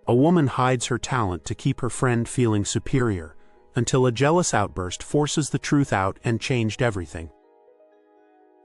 A woman hides her talent to keep her friend feeling superior, until a jealous outburst forces the truth out and changed everything.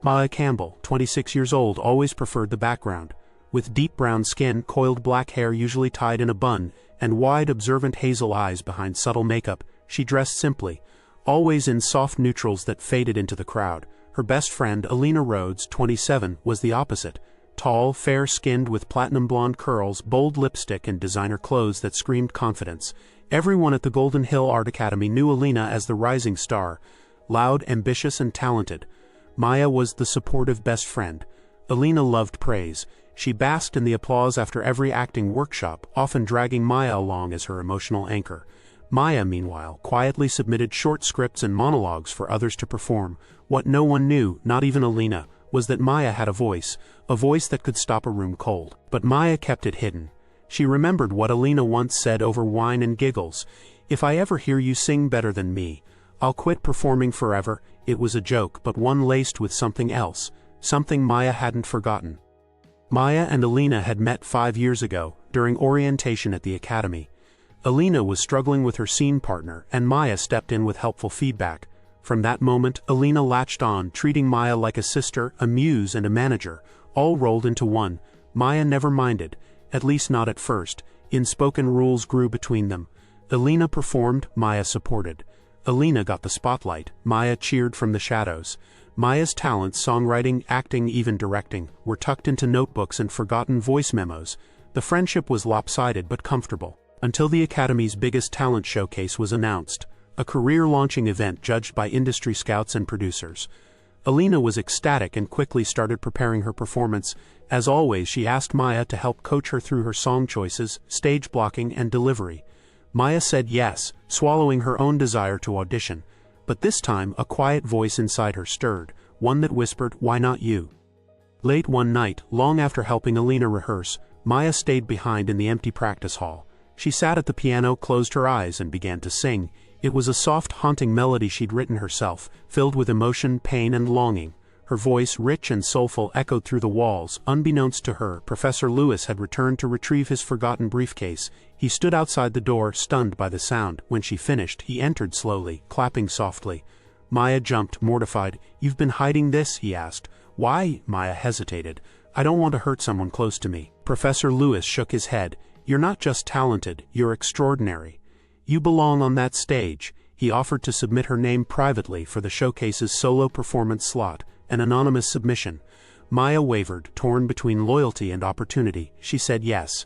Maya Campbell, 26 years old, always preferred the background. With deep brown skin, coiled black hair usually tied in a bun, and wide, observant hazel eyes behind subtle makeup, she dressed simply, always in soft neutrals that faded into the crowd. Her best friend, Alina Rhodes, 27, was the opposite. Tall, fair-skinned with platinum blonde curls, bold lipstick, and designer clothes that screamed confidence. Everyone at the Golden Hill Art Academy knew Alina as the rising star, loud, ambitious, and talented. Maya was the supportive best friend. Alina loved praise. She basked in the applause after every acting workshop, often dragging Maya along as her emotional anchor. Maya, meanwhile, quietly submitted short scripts and monologues for others to perform. What no one knew, not even Alina, was that Maya had a voice that could stop a room cold. But Maya kept it hidden. She remembered what Alina once said over wine and giggles: "If I ever hear you sing better than me, I'll quit performing forever." It was a joke, but one laced with something else, something Maya hadn't forgotten. Maya and Alina had met 5 years ago, during orientation at the academy. Alina was struggling with her scene partner, and Maya stepped in with helpful feedback. From that moment, Alina latched on, treating Maya like a sister, a muse, and a manager, all rolled into one. Maya never minded, at least not at first. Unspoken rules grew between them. Alina performed, Maya supported. Alina got the spotlight, Maya cheered from the shadows. Maya's talents, songwriting, acting, even directing, were tucked into notebooks and forgotten voice memos. The friendship was lopsided but comfortable, until the Academy's biggest talent showcase was announced, a career-launching event judged by industry scouts and producers. Alina was ecstatic and quickly started preparing her performance. As always, she asked Maya to help coach her through her song choices, stage blocking, and delivery. Maya said yes, swallowing her own desire to audition. But this time, a quiet voice inside her stirred, one that whispered, "Why not you?" Late one night, long after helping Alina rehearse, Maya stayed behind in the empty practice hall. She sat at the piano, closed her eyes, and began to sing. It was a soft, haunting melody she'd written herself, filled with emotion, pain, and longing. Her voice, rich and soulful, echoed through the walls. Unbeknownst to her, Professor Lewis had returned to retrieve his forgotten briefcase. He stood outside the door, stunned by the sound. When she finished, he entered slowly, clapping softly. Maya jumped, mortified. "You've been hiding this?" he asked. "Why?" Maya hesitated. "I don't want to hurt someone close to me." Professor Lewis shook his head. "You're not just talented, you're extraordinary. You belong on that stage." He offered to submit her name privately for the showcase's solo performance slot, an anonymous submission. Maya wavered, torn between loyalty and opportunity. She said yes.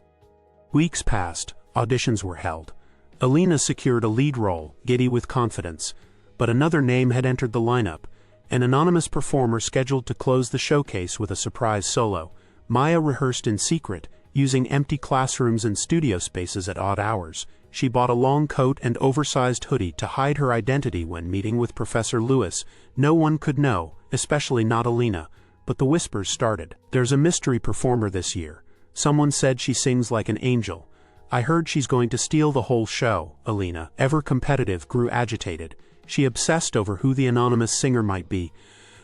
Weeks passed. Auditions were held. Alina secured a lead role, giddy with confidence. But another name had entered the lineup, an anonymous performer scheduled to close the showcase with a surprise solo. Maya rehearsed in secret, using empty classrooms and studio spaces at odd hours. She bought a long coat and oversized hoodie to hide her identity when meeting with Professor Lewis. No one could know, especially not Alina. But the whispers started. "There's a mystery performer this year. Someone said she sings like an angel. I heard she's going to steal the whole show." Alina, ever competitive, grew agitated. She obsessed over who the anonymous singer might be.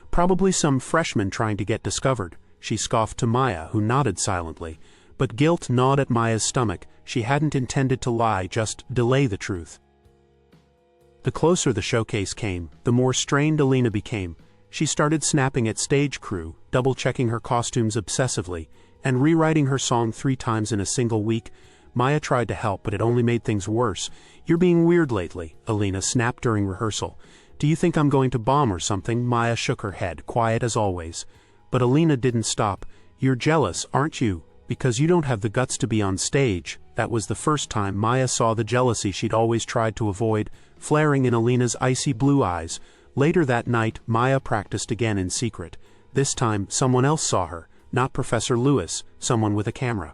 "Probably some freshman trying to get discovered," she scoffed to Maya, who nodded silently. But guilt gnawed at Maya's stomach. She hadn't intended to lie, just delay the truth. The closer the showcase came, the more strained Alina became. She started snapping at stage crew, double-checking her costumes obsessively, and rewriting her song 3 times in a single week. Maya tried to help, but it only made things worse. "You're being weird lately," Alina snapped during rehearsal. "Do you think I'm going to bomb or something?" Maya shook her head, quiet as always. But Alina didn't stop. "You're jealous, aren't you? Because you don't have the guts to be on stage." That was the first time Maya saw the jealousy she'd always tried to avoid, flaring in Alina's icy blue eyes. Later that night, Maya practiced again in secret. This time, someone else saw her, not Professor Lewis, someone with a camera.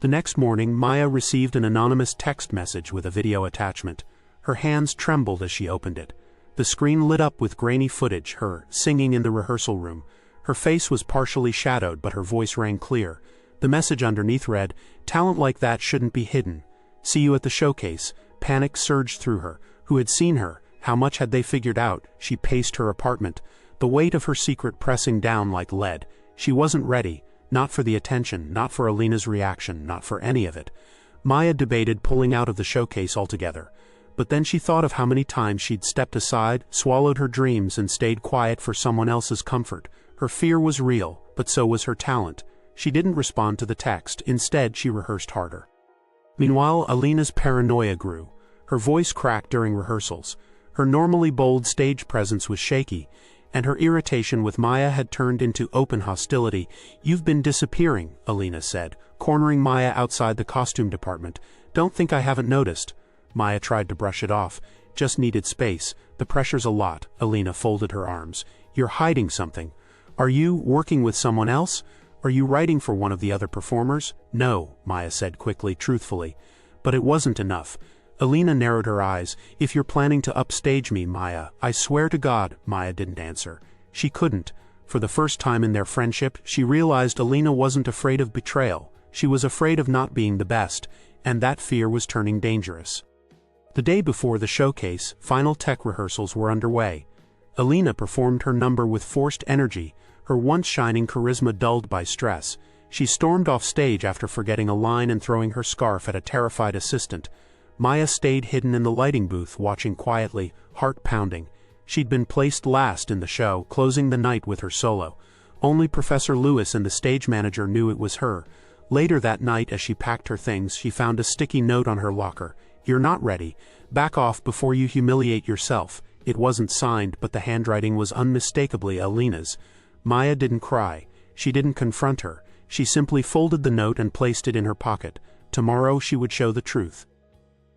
The next morning, Maya received an anonymous text message with a video attachment. Her hands trembled as she opened it. The screen lit up with grainy footage, her singing in the rehearsal room. Her face was partially shadowed, but her voice rang clear. The message underneath read, "Talent like that shouldn't be hidden. See you at the showcase." Panic surged through her. Who had seen her? How much had they figured out? She paced her apartment, the weight of her secret pressing down like lead. She wasn't ready. Not for the attention, not for Alina's reaction, not for any of it. Maya debated pulling out of the showcase altogether. But then she thought of how many times she'd stepped aside, swallowed her dreams, and stayed quiet for someone else's comfort. Her fear was real, but so was her talent. She didn't respond to the text. Instead, she rehearsed harder. Meanwhile, Alina's paranoia grew. Her voice cracked during rehearsals. Her normally bold stage presence was shaky, and her irritation with Maya had turned into open hostility. "You've been disappearing," Alina said, cornering Maya outside the costume department. "Don't think I haven't noticed." Maya tried to brush it off. "Just needed space. The pressure's a lot." Alina folded her arms. "You're hiding something. Are you working with someone else? Are you writing for one of the other performers?" "No," Maya said quickly, truthfully. But it wasn't enough. Alina narrowed her eyes. "If you're planning to upstage me, Maya, I swear to God." Maya didn't answer. She couldn't. For the first time in their friendship, she realized Alina wasn't afraid of betrayal. She was afraid of not being the best, and that fear was turning dangerous. The day before the showcase, final tech rehearsals were underway. Alina performed her number with forced energy, her once shining charisma dulled by stress. She stormed off stage after forgetting a line and throwing her scarf at a terrified assistant. Maya stayed hidden in the lighting booth, watching quietly, heart pounding. She'd been placed last in the show, closing the night with her solo. Only Professor Lewis and the stage manager knew it was her. Later that night, as she packed her things, she found a sticky note on her locker. "You're not ready. Back off before you humiliate yourself." It wasn't signed, but the handwriting was unmistakably Alina's. Maya didn't cry. She didn't confront her. She simply folded the note and placed it in her pocket. Tomorrow she would show the truth.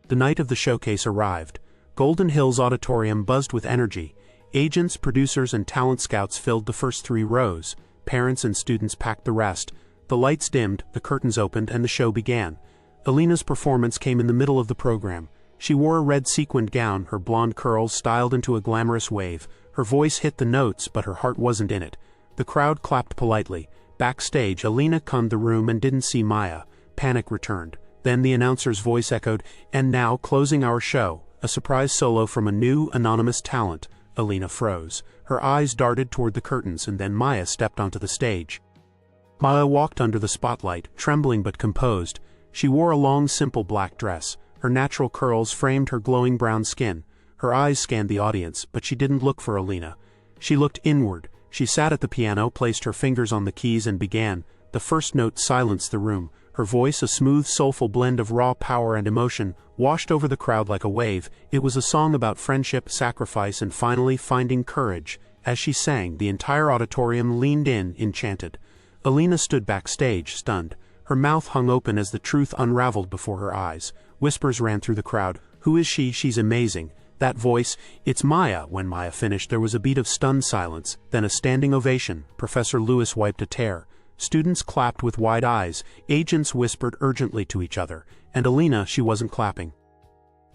The night of the showcase arrived. Golden Hills Auditorium buzzed with energy. Agents, producers, and talent scouts filled the first 3 rows. Parents and students packed the rest. The lights dimmed, the curtains opened, and the show began. Alina's performance came in the middle of the program. She wore a red sequined gown, her blonde curls styled into a glamorous wave. Her voice hit the notes, but her heart wasn't in it. The crowd clapped politely. Backstage, Alina conned the room and didn't see Maya. Panic returned. Then the announcer's voice echoed, "And now, closing our show, a surprise solo from a new, anonymous talent." Alina froze. Her eyes darted toward the curtains, and then Maya stepped onto the stage. Maya walked under the spotlight, trembling but composed. She wore a long, simple black dress. Her natural curls framed her glowing brown skin. Her eyes scanned the audience, but she didn't look for Alina. She looked inward. She sat at the piano, placed her fingers on the keys, and began. The first note silenced the room. Her voice, a smooth, soulful blend of raw power and emotion, washed over the crowd like a wave. It was a song about friendship, sacrifice, and finally finding courage. As she sang, the entire auditorium leaned in, enchanted. Alina stood backstage, stunned. Her mouth hung open as the truth unraveled before her eyes. Whispers ran through the crowd. "Who is she? She's amazing." That voice, "It's Maya." When Maya finished, there was a beat of stunned silence, then a standing ovation. Professor Lewis wiped a tear. Students clapped with wide eyes. Agents whispered urgently to each other. And Alina, she wasn't clapping.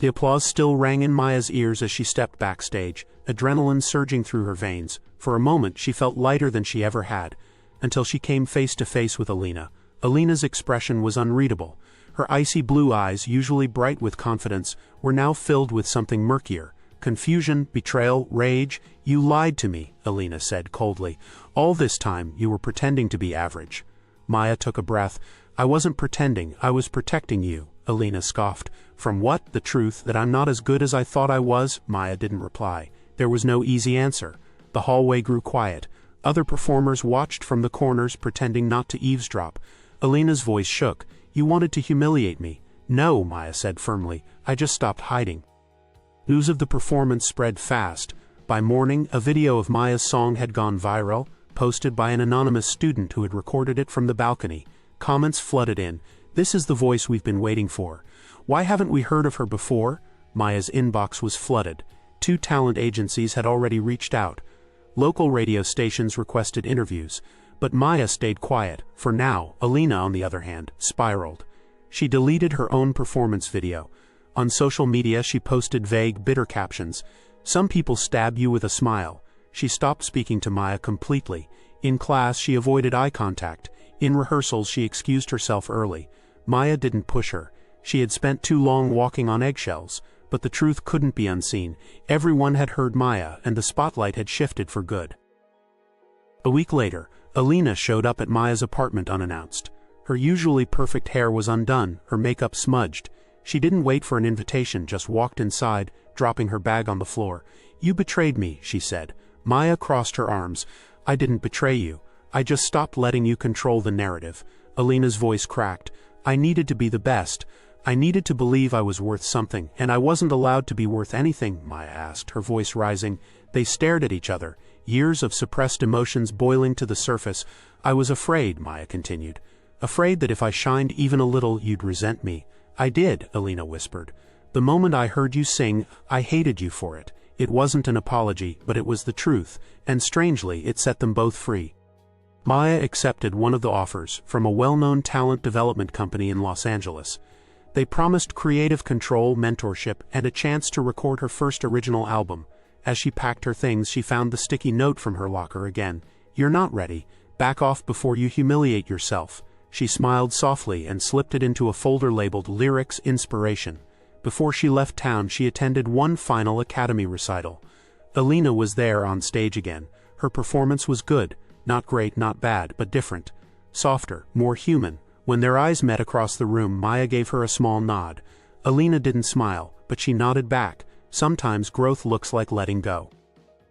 The applause still rang in Maya's ears as she stepped backstage, adrenaline surging through her veins. For a moment, she felt lighter than she ever had, until she came face to face with Alina. Alina's expression was unreadable. Her icy blue eyes, usually bright with confidence, were now filled with something murkier. Confusion, betrayal, rage. "You lied to me," Alina said coldly. "All this time, you were pretending to be average." Maya took a breath. "I wasn't pretending, I was protecting you," Alina scoffed. "From what? The truth, that I'm not as good as I thought I was?" Maya didn't reply. There was no easy answer. The hallway grew quiet. Other performers watched from the corners, pretending not to eavesdrop. Alina's voice shook. "You wanted to humiliate me." "No," Maya said firmly. "I just stopped hiding." News of the performance spread fast. By morning, a video of Maya's song had gone viral, posted by an anonymous student who had recorded it from the balcony. Comments flooded in. "This is the voice we've been waiting for. Why haven't we heard of her before?" Maya's inbox was flooded. 2 talent agencies had already reached out. Local radio stations requested interviews. But Maya stayed quiet. For now, Alina, on the other hand, spiraled. She deleted her own performance video. On social media, she posted vague, bitter captions. "Some people stab you with a smile." She stopped speaking to Maya completely. In class, she avoided eye contact. In rehearsals, she excused herself early. Maya didn't push her. She had spent too long walking on eggshells. But the truth couldn't be unseen. Everyone had heard Maya, and the spotlight had shifted for good. A week later, Alina showed up at Maya's apartment unannounced. Her usually perfect hair was undone, her makeup smudged. She didn't wait for an invitation, just walked inside, dropping her bag on the floor. "You betrayed me," she said. Maya crossed her arms. "I didn't betray you. I just stopped letting you control the narrative." Alina's voice cracked. "I needed to be the best. I needed to believe I was worth something, and I wasn't allowed to be worth anything," Maya asked, her voice rising. They stared at each other, years of suppressed emotions boiling to the surface. "I was afraid," Maya continued. "Afraid that if I shined even a little, you'd resent me." "I did," Alina whispered. "The moment I heard you sing, I hated you for it." It wasn't an apology, but it was the truth, and strangely, it set them both free. Maya accepted one of the offers, from a well-known talent development company in Los Angeles. They promised creative control, mentorship, and a chance to record her first original album. As she packed her things, she found the sticky note from her locker again. "You're not ready. Back off before you humiliate yourself." She smiled softly and slipped it into a folder labeled Lyrics Inspiration. Before she left town, she attended one final Academy recital. Alina was there on stage again. Her performance was good. Not great, not bad, but different. Softer, more human. When their eyes met across the room, Maya gave her a small nod. Alina didn't smile, but she nodded back. Sometimes growth looks like letting go.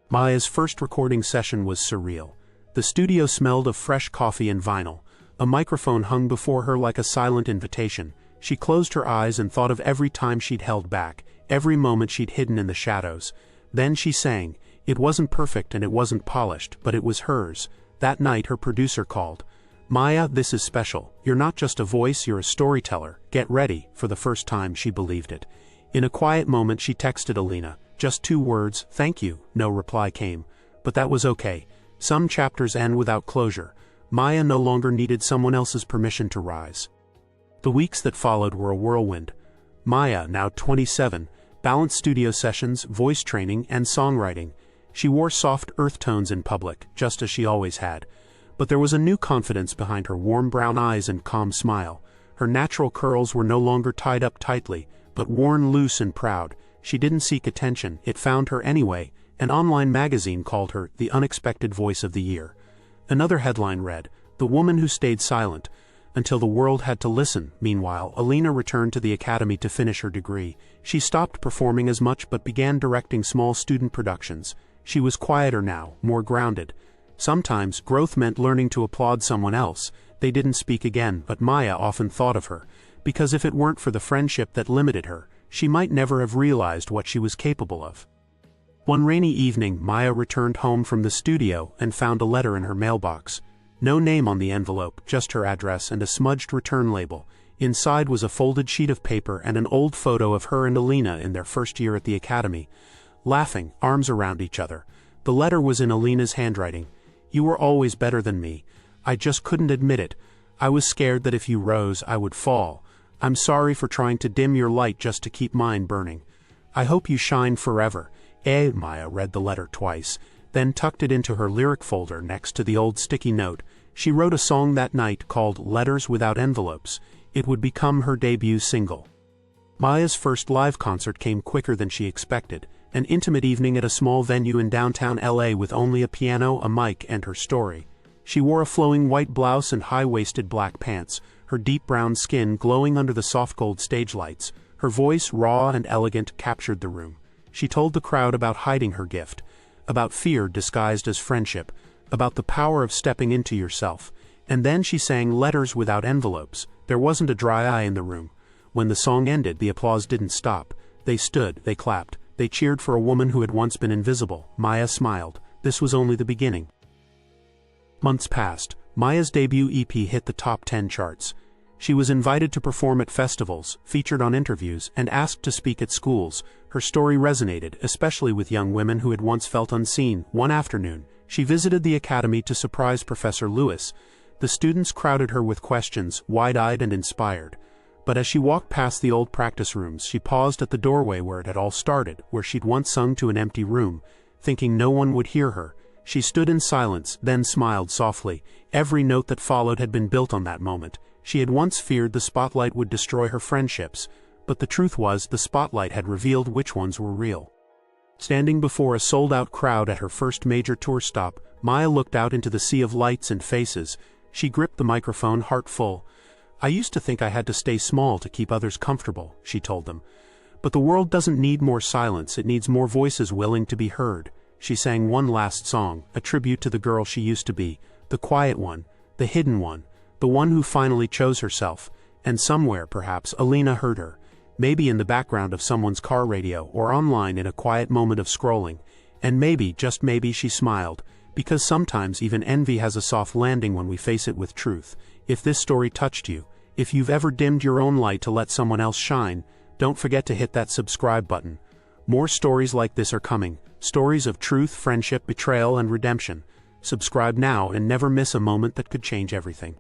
Maya's first recording session was surreal. The studio smelled of fresh coffee and vinyl. A microphone hung before her like a silent invitation. She closed her eyes and thought of every time she'd held back, every moment she'd hidden in the shadows. Then she sang. It wasn't perfect and it wasn't polished, but it was hers. That night her producer called. "Maya, this is special. You're not just a voice, you're a storyteller. Get ready." For the first time she believed it. In a quiet moment she texted Alina. Just 2 words, "Thank you." No reply came. But that was okay. Some chapters end without closure. Maya no longer needed someone else's permission to rise. The weeks that followed were a whirlwind. Maya, now 27, balanced studio sessions, voice training, and songwriting. She wore soft earth tones in public, just as she always had. But there was a new confidence behind her warm brown eyes and calm smile. Her natural curls were no longer tied up tightly, but worn loose and proud. She didn't seek attention, it found her anyway. An online magazine called her the unexpected voice of the year. Another headline read, "The woman who stayed silent until the world had to listen." Meanwhile, Alina returned to the academy to finish her degree. She stopped performing as much but began directing small student productions. She was quieter now, more grounded. Sometimes growth meant learning to applaud someone else. They didn't speak again, but Maya often thought of her, because if it weren't for the friendship that limited her, she might never have realized what she was capable of. One rainy evening, Maya returned home from the studio and found a letter in her mailbox. No name on the envelope, just her address and a smudged return label. Inside was a folded sheet of paper and an old photo of her and Alina in their first year at the academy, laughing, arms around each other. The letter was in Alina's handwriting. "You were always better than me. I just couldn't admit it. I was scared that if you rose, I would fall. I'm sorry for trying to dim your light just to keep mine burning. I hope you shine forever." Maya read the letter twice, then tucked it into her lyric folder next to the old sticky note. She wrote a song that night called Letters Without Envelopes. It would become her debut single. Maya's first live concert came quicker than she expected, an intimate evening at a small venue in downtown LA with only a piano, a mic, and her story. She wore a flowing white blouse and high-waisted black pants, her deep brown skin glowing under the soft gold stage lights. Her voice, raw and elegant, captured the room. She told the crowd about hiding her gift, about fear disguised as friendship, about the power of stepping into yourself. And then she sang Letters Without Envelopes. There wasn't a dry eye in the room. When the song ended, the applause didn't stop. They stood, they clapped, they cheered for a woman who had once been invisible. Maya smiled. This was only the beginning. Months passed. Maya's debut EP hit the top 10 charts. She was invited to perform at festivals, featured on interviews, and asked to speak at schools. Her story resonated, especially with young women who had once felt unseen. One afternoon, she visited the academy to surprise Professor Lewis. The students crowded her with questions, wide-eyed and inspired. But as she walked past the old practice rooms, she paused at the doorway where it had all started, where she'd once sung to an empty room, thinking no one would hear her. She stood in silence, then smiled softly. Every note that followed had been built on that moment. She had once feared the spotlight would destroy her friendships, but the truth was the spotlight had revealed which ones were real. Standing before a sold-out crowd at her first major tour stop, Maya looked out into the sea of lights and faces. She gripped the microphone, heart full. "I used to think I had to stay small to keep others comfortable," she told them. "But the world doesn't need more silence, it needs more voices willing to be heard." She sang one last song, a tribute to the girl she used to be, the quiet one, the hidden one, the one who finally chose herself. And somewhere, perhaps, Alina heard her. Maybe in the background of someone's car radio or online in a quiet moment of scrolling. And maybe, just maybe, she smiled, because sometimes even envy has a soft landing when we face it with truth. If this story touched you, if you've ever dimmed your own light to let someone else shine, don't forget to hit that subscribe button. More stories like this are coming, stories of truth, friendship, betrayal, and redemption. Subscribe now and never miss a moment that could change everything.